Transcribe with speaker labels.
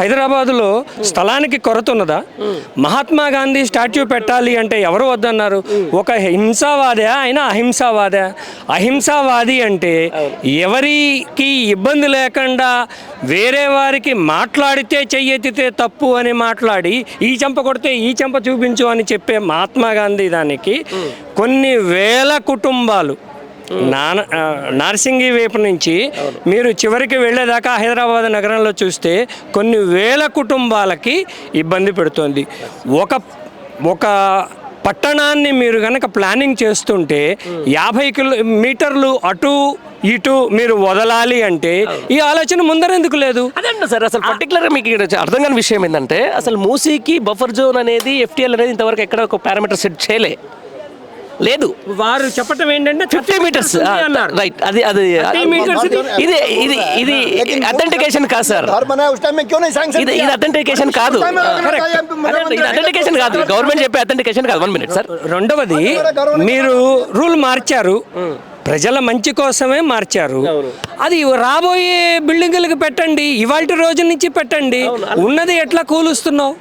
Speaker 1: హైదరాబాదులో స్థలానికి కొరత ఉన్నదా? మహాత్మా గాంధీ స్టాచ్యూ పెట్టాలి అంటే ఎవరు వద్దన్నారు? ఒక హింసావాదే, ఆయన అహింసావాదే. అహింసావాది అంటే ఎవరికి ఇబ్బంది లేకుండా వేరే వారికి మాట్లాడితే చెయ్యెత్తితే తప్పు అని మాట్లాడి ఈ చెంప కొడితే ఈ చెంప చూపించు అని చెప్పే మహాత్మా గాంధీ దానికి కొన్ని వేల కుటుంబాలు నార్సింగి వైపు నుంచి మీరు చివరికి వెళ్ళేదాకా హైదరాబాద్ నగరంలో చూస్తే కొన్ని వేల కుటుంబాలకి ఇబ్బంది పెడుతోంది. ఒక పట్టణాన్ని మీరు కనుక ప్లానింగ్ చేస్తుంటే 50 కిలోమీటర్లు అటు ఇటు మీరు వదలాలి అంటే ఈ ఆలోచన ముందరెందుకు లేదు?
Speaker 2: అదండి సార్, అసలు పర్టికులర్గా మీకు అర్థం కాని విషయం ఏంటంటే అసలు మూసీకి బఫర్ జోన్ అనేది FTL అనేది ఇంతవరకు ఎక్కడ ఒక పారామీటర్ సెట్ చేయలే లేదు.
Speaker 1: వారు చెప్పటం ఏంటంటే
Speaker 2: 50 మీటర్స్ రైట్. అది ఇది ఇది ఇది అథెంటికేషన్ కాదు సార్, ఇది అథెంటికేషన్ కాదు, ఇది అథెంటికేషన్ కాదు, గవర్నమెంట్ చెప్పే అథెంటికేషన్ కాదు. 1 మినిట్ సార్.
Speaker 1: రెండవది, మీరు రూల్ మార్చారు, ప్రజల మంచి కోసమే మార్చారు. అది రాబోయే బిల్డింగులకు పెట్టండి, ఇవాళ రోజు నుంచి పెట్టండి. ఉన్నది ఎట్లా కూలుస్తున్నావు?